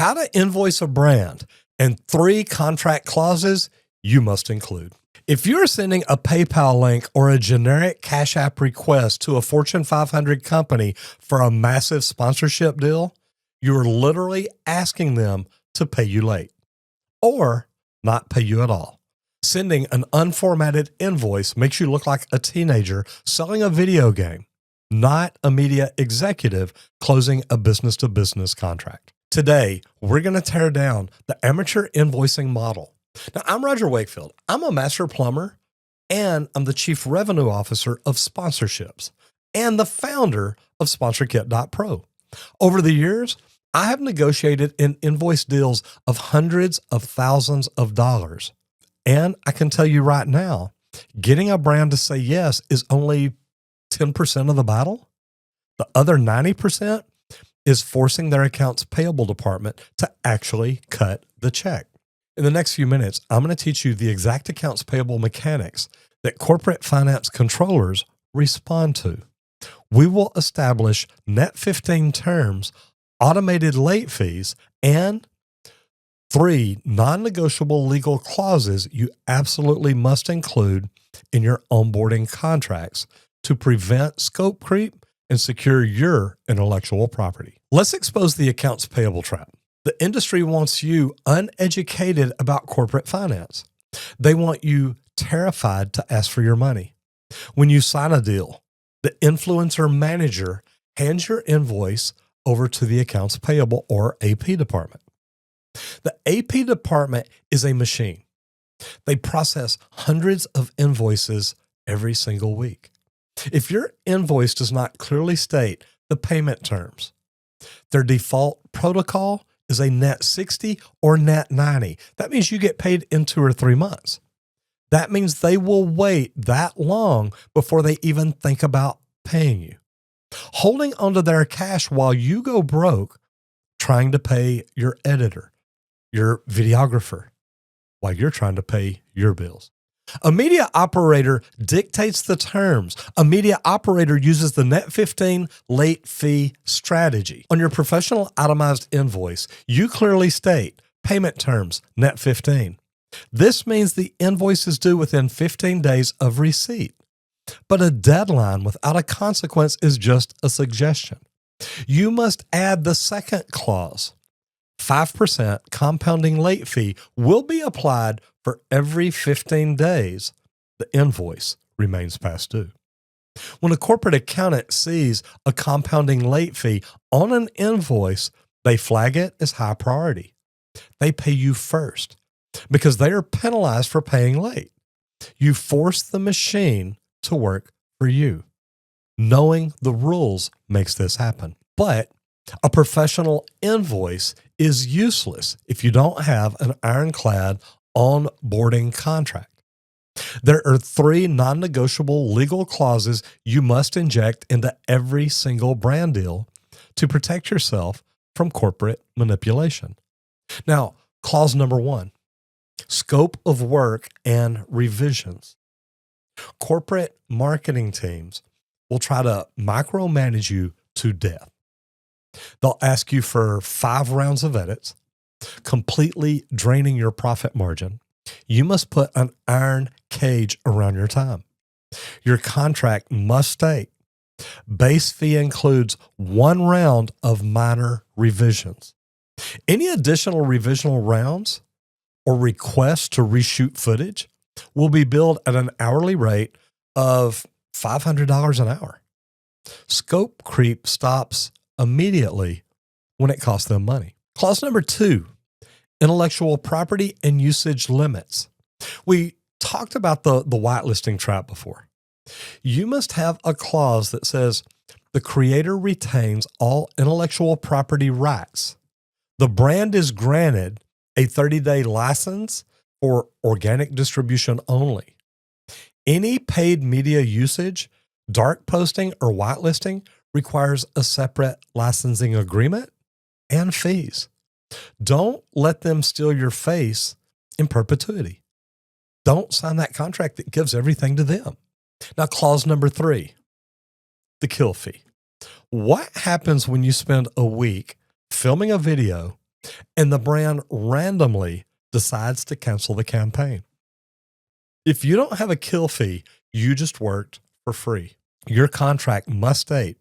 how to invoice a brand, and 3 contract clauses you must include. If you're sending a PayPal link or a generic Cash App request to a Fortune 500 company for a massive sponsorship deal, you're literally asking them to pay you late or not pay you at all. Sending an unformatted invoice makes you look like a teenager selling a video game, not a media executive closing a business-to-business contract. Today, we're going to tear down the amateur invoicing model. Now, I'm Roger Wakefield. I'm a master plumber, and I'm the chief revenue officer of sponsorships and the founder of SponsorKit.pro. Over the years, I have negotiated and invoiced deals of hundreds of thousands of dollars. And I can tell you right now, getting a brand to say yes is only 10% of the battle. The other 90% is forcing their accounts payable department to actually cut the check. In the next few minutes, I'm going to teach you the exact accounts payable mechanics that corporate finance controllers respond to. We will establish net 15 terms, automated late fees, and 3 non-negotiable legal clauses you absolutely must include in your onboarding contracts to prevent scope creep and secure your intellectual property. Let's expose the accounts payable trap. The industry wants you uneducated about corporate finance. They want you terrified to ask for your money. When you sign a deal, the influencer manager hands your invoice over to the accounts payable or AP department. The AP department is a machine. They process hundreds of invoices every single week. If your invoice does not clearly state the payment terms, their default protocol is a net 60 or net 90. That means you get paid in 2 or 3 months. That means they will wait that long before they even think about paying you. Holding onto their cash while you go broke, trying to pay your editor, your videographer, while you're trying to pay your bills. A media operator dictates the terms. A media operator uses the net 15 late fee strategy. On your professional itemized invoice, you clearly state payment terms, net 15. This means the invoice is due within 15 days of receipt. But a deadline without a consequence is just a suggestion. You must add the second clause. 5% compounding late fee will be applied for every 15 days the invoice remains past due. When a corporate accountant sees a compounding late fee on an invoice, they flag it as high priority. They pay you first because they are penalized for paying late. You force the machine to work for you. Knowing the rules makes this happen. But a professional invoice is useless if you don't have an ironclad onboarding contract. There are 3 non-negotiable legal clauses you must inject into every single brand deal to protect yourself from corporate manipulation. Now, clause number 1, scope of work and revisions. Corporate marketing teams will try to micromanage you to death. They'll ask you for 5 rounds of edits, completely draining your profit margin. You must put an iron cage around your time. Your contract must state base fee includes 1 round of minor revisions. Any additional revisional rounds or requests to reshoot footage will be billed at an hourly rate of $500 an hour. Scope creep stops immediately when it costs them money. Clause number 2, intellectual property and usage limits. We talked about the whitelisting trap before. You must have a clause that says the creator retains all intellectual property rights. The brand is granted a 30-day license for organic distribution only. Any paid media usage, dark posting, or whitelisting requires a separate licensing agreement and fees. Don't let them steal your face in perpetuity. Don't sign that contract that gives everything to them. Now, clause number 3, the kill fee. What happens when you spend a week filming a video and the brand randomly decides to cancel the campaign. If you don't have a kill fee, you just worked for free. Your contract must state,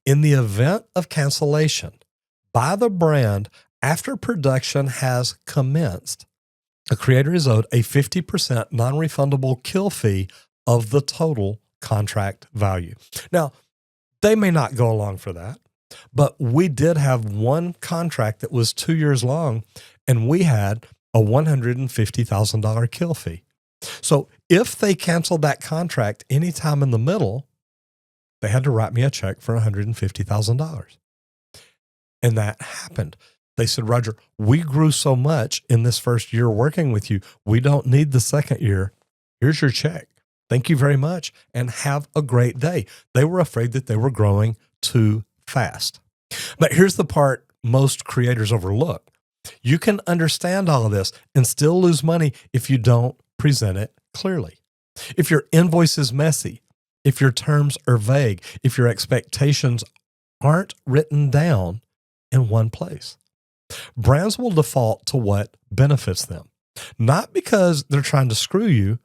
in the event of cancellation by the brand after production has commenced, a creator is owed a 50% non-refundable kill fee of the total contract value. Now, they may not go along for that, but we did have one contract that was 2 years long, and we had a $150,000 kill fee. So if they canceled that contract anytime in the middle, they had to write me a check for $150,000. And that happened. They said, Roger, we grew so much in this first year working with you, we don't need the second year. Here's your check. Thank you very much, and have a great day. They were afraid that they were growing too fast. But here's the part most creators overlook. You can understand all of this and still lose money if you don't present it clearly. If your invoice is messy, if your terms are vague, if your expectations aren't written down in one place. Brands will default to what benefits them, not because they're trying to screw you,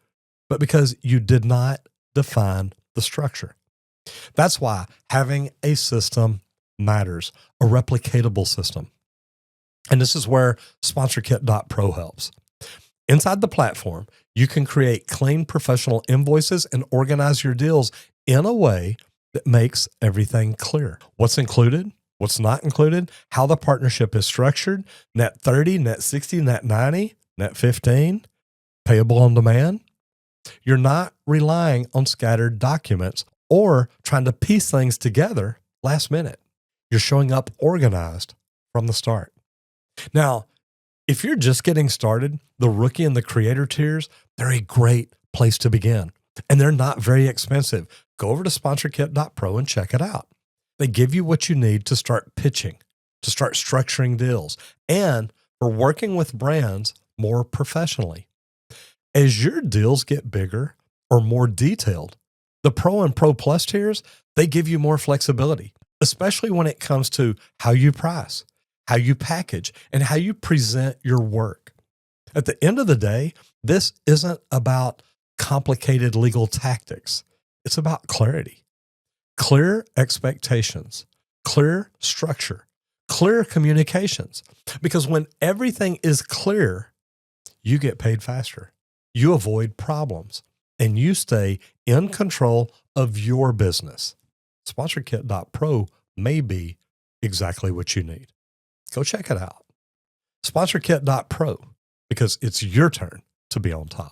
but because you did not define the structure. That's why having a system matters, a replicatable system. And this is where SponsorKit.pro helps. Inside the platform, you can create clean professional invoices and organize your deals in a way that makes everything clear. What's included, what's not included, how the partnership is structured, net 30, net 60, net 90, net 15, payable on demand. You're not relying on scattered documents or trying to piece things together last minute. You're showing up organized from the start. Now, if you're just getting started, the rookie and the creator tiers, they're a great place to begin. And they're not very expensive. Go over to SponsorKit.pro and check it out. They give you what you need to start pitching, to start structuring deals, and for working with brands more professionally. As your deals get bigger or more detailed, the Pro and Pro Plus tiers, they give you more flexibility, especially when it comes to how you price, how you package, and how you present your work. At the end of the day, this isn't about complicated legal tactics. It's about clarity, clear expectations, clear structure, clear communications. Because when everything is clear, you get paid faster. You avoid problems, and you stay in control of your business. SponsorKit.pro may be exactly what you need. Go check it out. SponsorKit.pro, because it's your turn to be on top.